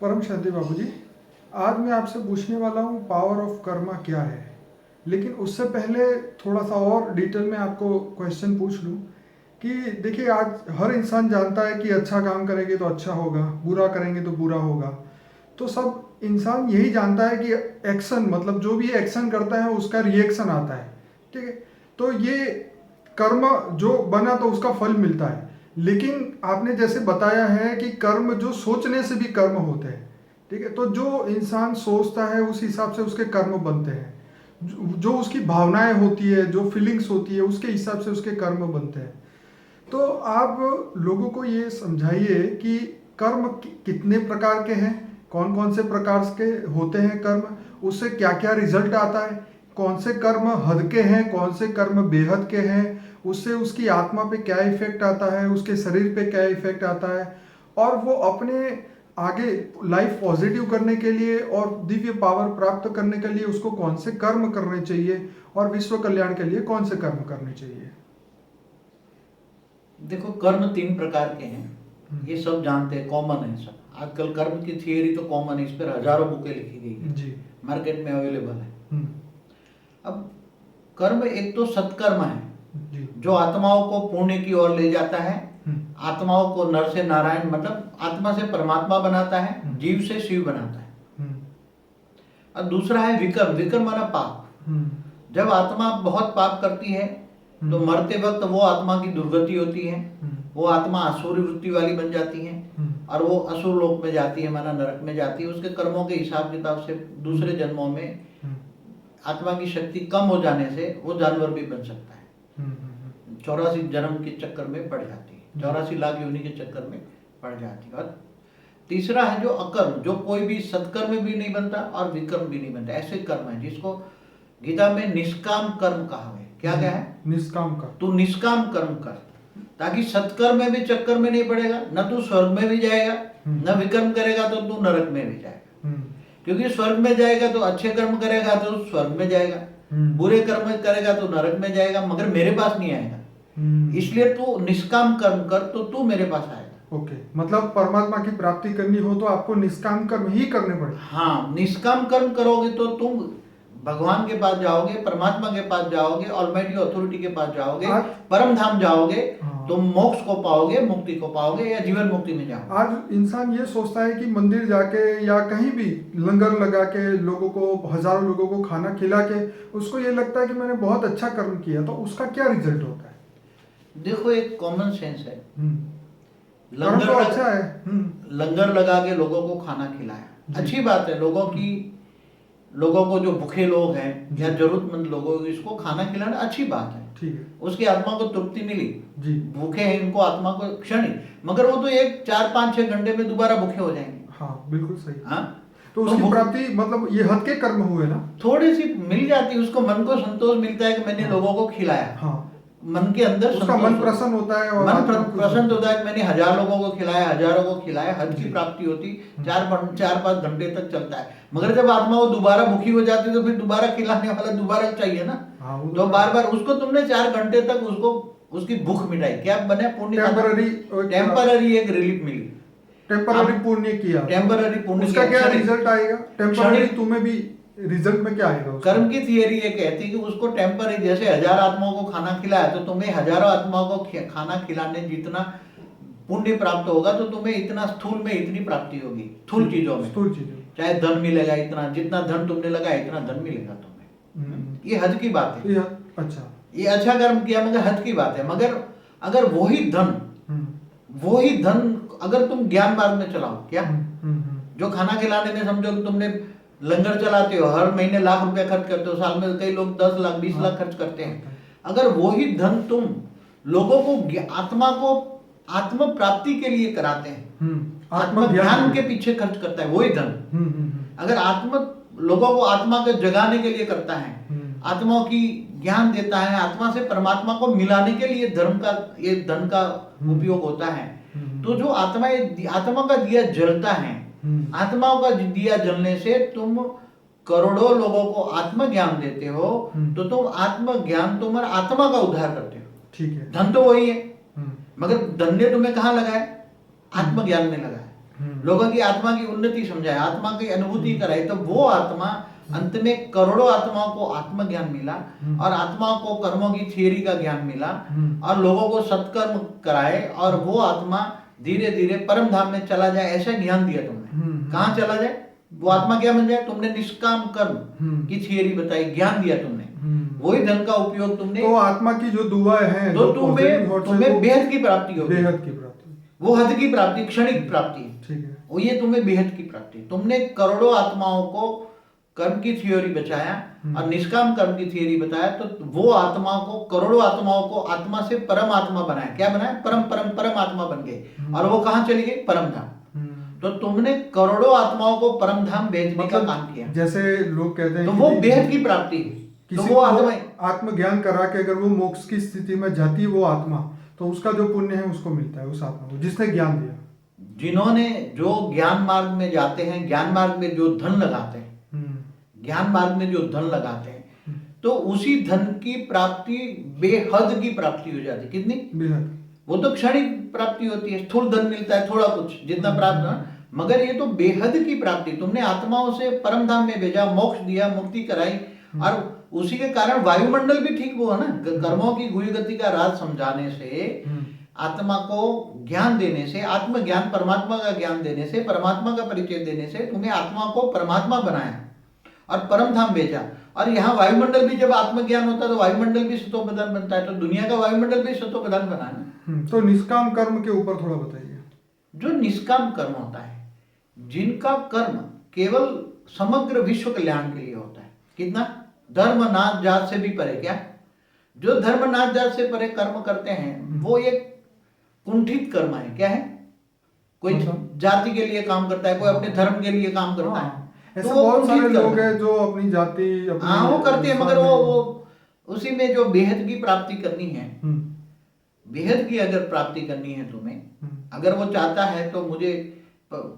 परम शांति बाबूजी, आज मैं आपसे पूछने वाला हूँ पावर ऑफ कर्मा क्या है। लेकिन उससे पहले थोड़ा सा और डिटेल में आपको क्वेश्चन पूछ लूँ कि देखिए, आज हर इंसान जानता है कि अच्छा काम करेंगे तो अच्छा होगा, बुरा करेंगे तो बुरा होगा। तो सब इंसान यही जानता है कि एक्शन, मतलब जो भी एक्शन करता है उसका रिएक्शन आता है। ठीक है, तो ये कर्म जो बना तो उसका फल मिलता है। लेकिन आपने जैसे बताया है कि कर्म जो सोचने से भी कर्म होते हैं। ठीक है, तो जो इंसान सोचता है उस हिसाब से उसके कर्म बनते हैं। जो उसकी भावनाएं होती है, जो फीलिंग्स होती है, उसके हिसाब से उसके कर्म बनते हैं। तो आप लोगों को ये समझाइए कि कर्म कितने प्रकार के हैं, कौन कौन से प्रकार के होते हैं कर्म, उससे क्या क्या रिजल्ट आता है, कौन से कर्म हद के हैं, कौन से कर्म बेहद के हैं, उससे उसकी आत्मा पे क्या इफेक्ट आता है, उसके शरीर पे क्या इफेक्ट आता है, और वो अपने आगे लाइफ पॉजिटिव करने के लिए और दिव्य पावर प्राप्त करने के लिए उसको कौन से कर्म करने चाहिए और विश्व कल्याण के लिए कौन से कर्म करने चाहिए। देखो, कर्म 3 प्रकार के हैं, ये सब जानते हैं, कॉमन है सब। आजकल कर्म की थियरी तो कॉमन है, इस पर हजारों बुकें लिखी गई है जी। मार्केट में अवेलेबल है। अब कर्म एक तो सत्कर्म है जी। जो आत्माओं को पुण्य की ओर ले जाता है, आत्माओं को नर से नारायण मतलब आत्मा से परमात्मा बनाता है, जीव से शिव बनाता है। और दूसरा है विकर्म। विकर्म माना पाप। जब आत्मा बहुत पाप करती है तो मरते वक्त वो आत्मा की दुर्गति होती है, वो आत्मा असुर वृत्ति वाली बन जाती है और वो असुर लोक में जाती है, माना नरक में जाती है। उसके कर्मों के हिसाब किताब से दूसरे जन्मों में आत्मा की शक्ति कम हो जाने से वो जानवर भी बन सकता है। 84 जन्म के चक्कर में पड़ जाती है, 84 लाख योनि के चक्कर में पड़ जाती है। और तीसरा है जो अकर्म, जो कोई भी सत्कर्म भी नहीं बनता और विकर्म भी नहीं बनता। ऐसे कर्म है जिसको गीता में निष्काम कर्म कहा है। क्या क्या है? निष्काम कर्म। तू निष्काम कर्म कर, ताकि सत्कर्म में भी चक्कर में नहीं पड़ेगा, न तू स्वर्ग में भी जाएगा, न विकर्म करेगा तो तू नरक में भी जाएगा। क्योंकि स्वर्ग में जाएगा तो अच्छे कर्म करेगा तो स्वर्ग में जाएगा, बुरे कर्म करेगा तो नरक में जाएगा, मगर मेरे पास नहीं आएगा। इसलिए तू निष्काम कर्म कर तो तू मेरे पास आएगा। ओके, मतलब परमात्मा की प्राप्ति करनी हो तो आपको निष्काम कर्म ही करने पड़े। हाँ, निष्काम कर्म करोगे तो तुम भगवान के पास जाओगे, परमात्मा के पास जाओगे, ऑलमाइटी अथॉरिटी के पास जाओगे, परम धाम जाओगे। हाँ। तुम मोक्ष को पाओगे, मुक्ति को पाओगे या जीवन मुक्ति में जाओगे। आज इंसान ये सोचता है कि मंदिर जाके या कहीं भी लंगर लगा के लोगों को, हजारों लोगों को खाना खिला के उसको ये लगता है कि मैंने बहुत अच्छा कर्म किया, तो उसका क्या रिजल्ट होता है? देखो, एक कॉमन सेंस है। लंगर तो अच्छा है। लंगर लगा के लोगों को खाना खिलाया, अच्छी बात है। लोगों को जो भूखे लोग हैं या जरूरतमंद लोगों को इसको खाना खिलाना अच्छी बात है। ठीक है, उसकी आत्मा को तृप्ति मिली जी। भूखे हैं इनको आत्मा को क्षणिक, मगर वो तो 1 4 5 6 घंटे में दोबारा भूखे हो जाएंगे। हाँ, बिल्कुल सही। हाँ, तो उसकी प्राप्ति मतलब ये हद के कर्म हुए ना, थोड़ी सी मिल जाती है उसको, मन को संतोष मिलता है कि मैंने लोगों को खिलाया। हाँ, मन के अंदर उसका मन प्रसन्न होता है और मन प्रसन्न होता है कि मैंने 1000 लोगों को खिलाया, हजारों को खिलाया। हद की प्राप्ति होती 4-5 घंटे तक चलता है, मगर जब आत्मा वो दोबारा भूखी हो जाती है तो फिर दोबारा खिलाने वाला दोबारा चाहिए ना। तो बार बार उसको तुमने 4 घंटे तक उसको उसकी भूख मिटाई, क्या बने? पुण्य, टेम्पररी एक रिलीफ मिली, टेम्पररी पुण्य किया, टेम्पररी पुण्य। उसका क्या रिजल्ट आएगा? टेम्पररी तुम्हें भी रिजल्ट में क्या आएगा? कर्म की थियरी ये कहती है कि उसको टेम्पररी, जैसे 1000 आत्माओं को खाना खिलाया तो तुम्हें हजारों आत्माओं को खाना खिलाने जितना पुण्य प्राप्त होगा तो तुम्हें इतना स्थूल में इतनी प्राप्ति होगी, स्थूल चीजों में। चाहे धन मिलेगा इतना, जितना धन तुमने लगाया इतना धन मिलेगा तुम्हें। ये हद की बात है। अच्छा, ये अच्छा कर्म किया मगर हद की बात है। मगर अगर वही धन अगर तुम ज्ञान मार्ग में चलाओ, क्या जो खाना खिलाने में, समझो तुमने लंगर चलाते हो, हर महीने लाख रुपए खर्च करते हो, साल में कई लोग 10 लाख 20 लाख खर्च करते हैं। अगर वही धन तुम लोगों को, आत्मा को आत्म प्राप्ति के लिए कराते हैं, आत्म ज्ञान के पीछे खर्च करता है वही धन। अगर लोगों को आत्मा को जगाने के लिए करता है, आत्मा की ज्ञान देता है, आत्मा से परमात्मा को मिलाने के लिए ये धन का उपयोग होता है। तो जो आत्मा का दिया जलता है, आत्माओं का दिया जलने से तुम करोड़ों लोगों को आत्मज्ञान देते हो, तो तुम आत्मज्ञान, तुम आत्मा का उद्धार करते हो। ठीक है, धन तो वही है, मगर धन ने तुम्हें कहाँ लगाया? आत्मज्ञान में लगाया। लोगों की आत्मा की उन्नति समझाए, आत्मा की अनुभूति कराए, तो वो आत्मा अंत में करोड़ों आत्माओं को आत्मज्ञान मिला और आत्मा को कर्मों की थियरी का ज्ञान मिला और लोगों को सत्कर्म कराए और वो आत्मा धीरे धीरे परम धाम में चला जाए, ऐसा ज्ञान दिया तुमने। कहाँ चला जाए? वो आत्मा क्या बन जाए? तुमने निष्काम कर्म की थियरी बताई, ज्ञान दिया तुमने, वही धन का उपयोग तुमने, तो आत्मा की जो दुआएं हैं, तो तुम्हें बेहद की प्राप्ति होगी, बेहद की प्राप्ति, वो हद की प्राप्ति, क्षणिक प्राप्ति, ठीक है, वो ये तुम्हें बेहद की प्राप्ति। तुमने करोड़ों आत्माओं को कर्म की थियोरी बचाया और निष्काम कर्म की थियोरी बताया, तो वो आत्मा को, करोड़ों आत्माओं को आत्मा से परम आत्मा बनाया। क्या बनाया? परम परम परम आत्मा बन गए और वो कहाँ चली गई? परम धाम। तो तुमने करोड़ों आत्माओं को परम धाम भेजने का काम किया। जैसे लोग कहते हैं तो वो बेहद की प्राप्ति है। तो किसी वो को आत्मज्ञान करा के अगर वो मोक्ष की स्थिति में जाती है वो आत्मा, तो उसका जो पुण्य है उसको मिलता है, उस आत्मा को जिसने ज्ञान दिया। जिन्होंने जो ज्ञान मार्ग में जाते हैं, ज्ञान मार्ग में जो धन लगाते हैं, ज्ञान मार्ग में जो धन लगाते हैं, तो उसी धन की प्राप्ति बेहद की प्राप्ति हो जाती है। कितनी? बेहद। वो तो क्षणिक प्राप्ति होती है, स्थूल धन मिलता है, थोड़ा कुछ जितना प्राप्त, मगर ये तो बेहद की प्राप्ति। तुमने आत्माओं से परम धाम में भेजा, मोक्ष दिया, मुक्ति कराई और उसी के कारण वायुमंडल भी ठीक हुआ ना। कर्मों की गुई गति का राज समझाने से, आत्मा को ज्ञान देने से, आत्मज्ञान परमात्मा का ज्ञान देने से, परमात्मा का परिचय देने से तुम्हें आत्मा को परमात्मा बनाया और परम धाम भेजा। और यहाँ वायुमंडल भी जब आत्मज्ञान होता है तो वायुमंडल भी सतो प्रधान बनता है, तो दुनिया का वायुमंडल भी सतो प्रधान बना है। तो निष्काम कर्म के ऊपर थोड़ा बताइए। जो निष्काम कर्म होता है, जिनका कर्म केवल समग्र विश्व कल्याण के लिए होता है, कितना? धर्म नाच जात से भी परे। क्या? जो धर्म नाच जात से परे कर्म करते हैं वो एक कुंठित कर्म है। क्या है? कोई जाति के लिए काम करता है, कोई अपने धर्म के लिए काम करता है, ऐसे बहुत सारे लोग हैं जो अपनी जाति, हाँ वो करते हैं, मगर वो उसी में जो बेहद की प्राप्ति करनी है, बेहद की अगर प्राप्ति करनी है तुम्हें, अगर वो चाहता है तो मुझे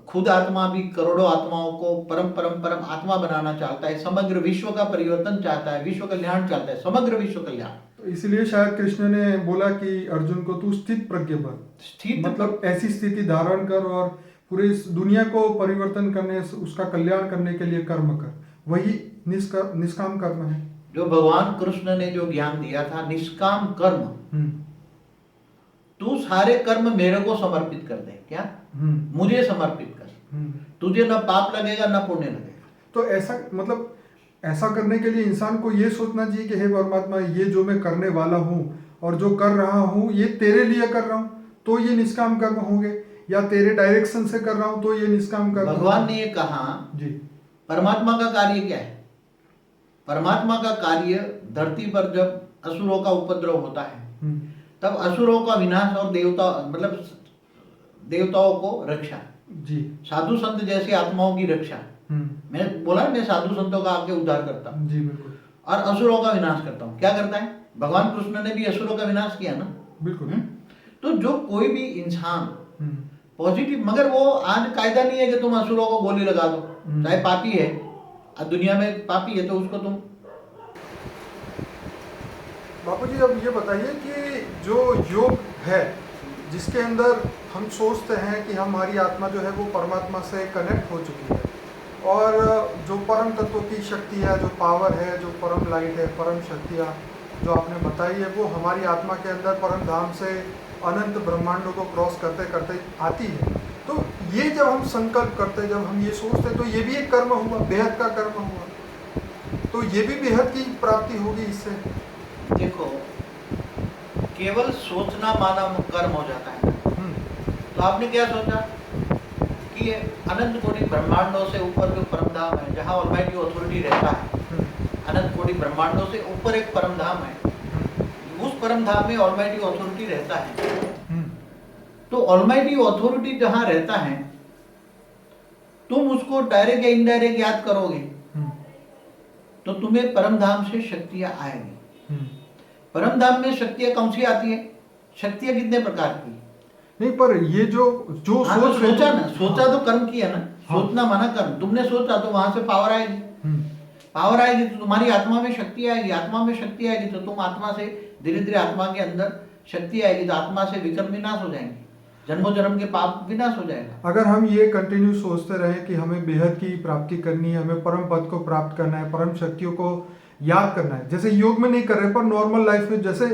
खुद आत्मा भी करोड़ों आत्माओं को परम परम परम आत्मा बनाना चाहता है, समग्र विश्व का परिवर्तन चाहता है, विश्व कल्याण चाहता है, समग्र विश्व कल्याण। तो इसलिए शायद कृष्ण ने बोला कि अर्जुन को तू स्थित प्रज्ञ बन, स्थित मतलब ऐसी स्थिति धारण कर और पूरे इस दुनिया को परिवर्तन करने, उसका कल्याण करने के लिए कर्म कर। वही निष्काम कर्म है जो भगवान कृष्ण ने जो ज्ञान दिया था, निष्काम कर्म। तू सारे कर्म मेरे को समर्पित कर दे। क्या? मुझे समर्पित कर, तुझे न पाप लगेगा न पुण्य लगेगा। तो ऐसा मतलब ऐसा करने के लिए इंसान को ये सोचना चाहिए कि हे परमात्मा, ये जो मैं करने वाला हूँ और जो कर रहा हूँ ये तेरे लिए कर रहा हूँ, तो ये निष्काम कर्म होंगे, या तेरे डायरेक्शन से कर रहा हूँ तो ये निष्काम कर्म। भगवान ने ये कहा जी, परमात्मा का कार्य क्या है? परमात्मा का कार्य धरती पर जब असुरों का उपद्रव होता है तब असुरों का विनाश और देवता मतलब देवताओं को रक्षा जी, साधु संत जैसी आत्माओं की रक्षा। मैंने बोला मैं साधु संतों का आके उद्धार करता हूँ जी, बिल्कुल, और असुरों का विनाश करता हूँ। क्या करता है? भगवान कृष्ण ने भी असुरों का विनाश किया ना, बिल्कुल। तो जो कोई भी इंसान पॉजिटिव, मगर वो आज कायदा नहीं है कि तुम असुरों को गोली लगा दो, चाहे पापी है, दुनिया में पापी है तो उसको तुम। बापू जी अब ये बताइए कि जो योग है जिसके अंदर हम सोचते हैं कि हमारी आत्मा जो है वो परमात्मा से कनेक्ट हो चुकी है, और जो परम तत्व की शक्ति है, जो पावर है, जो परम लाइट है, परम शक्तियाँ जो आपने बताई है, वो हमारी आत्मा के अंदर परम धाम से अनंत ब्रह्मांडों को क्रॉस करते करते आती है। तो ये जब हम संकल्प करते, जब हम ये सोचते, तो ये भी एक कर्म हुआ, बेहद का कर्म हुआ, तो ये भी बेहद की प्राप्ति होगी इससे। देखो, केवल सोचना माना कर्म हो जाता है। तो आपने क्या सोचा कि अनंत कोटि ब्रह्मांडों से ऊपर जो परम धाम है, जहाँ ऑलमाइटी अथॉरिटी रहता है, अनंत कोटि ब्रह्मांडों से ऊपर एक परम धाम है, उस परम धाम में ऑलमाइटी अथॉरिटी रहता है। तो ऑलमाइटी अथॉरिटी जहाँ रहता है, तुम उसको डायरेक्ट या इनडायरेक्ट याद करोगे तो तुम्हें परम धाम से शक्तियां आएंगी। परम धाम में शक्तियां कौन सी आती है? शक्तियां कितने प्रकार की? नहीं, पर ये जो सोचा ना, सोचा तो कर्म किया ना, सोचना माना कर्म। तुमने सोचा तो वहां से पावर आएगी, पावर आएगी तो तुम्हारी आत्मा में शक्ति आएगी, आत्मा में शक्ति आएगी तो तुम आत्मा से धीरे धीरे आत्मा के अंदर शक्ति आएगी तो आत्मा से विकर्म विनाश हो जाएंगे। जन्मों जन्म के पाप विनाश हो जाएगा। अगर हम ये कंटिन्यू सोचते रहे कि हमें बेहद की प्राप्ति करनी है, हमें परम पद को प्राप्त करना है, परम शक्तियों को याद करना है, जैसे योग में नहीं कर रहे पर नॉर्मल लाइफ में, जैसे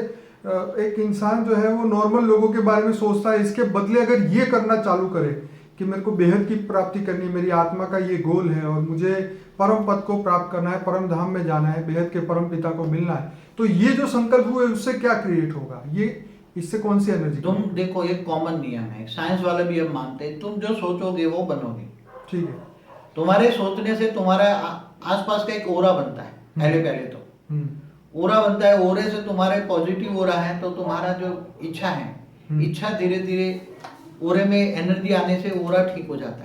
एक इंसान जो है वो नॉर्मल लोगों के बारे में सोचता है, इसके बदले अगर ये करना चालू करे कि मेरे को बेहद की प्राप्ति करनी है, मेरी आत्मा का ये गोल है और मुझे परम पद को प्राप्त करना है, परम धाम में जाना है, बेहद के परम पिता को मिलना है, तो ये जो संकल्प हुए उससे क्या क्रिएट होगा, ये इससे कौन सी एनर्जी? तुम देखो, एक कॉमन नियम है, साइंस वाले भी अब मानते हैं, तुम जो सोचोगे वो बनोगे। ठीक है। तुम्हारे सोचने से तुम्हारा आसपास का एक ओरा बनता है। पहले पहले तो ओरा बनता है, ओरे से तुम्हारे पॉजिटिव ओरा है तो तुम्हारा जो इच्छा है, इच्छा धीरे धीरे ओरे में एनर्जी आने से ओरा ठीक हो जाता है।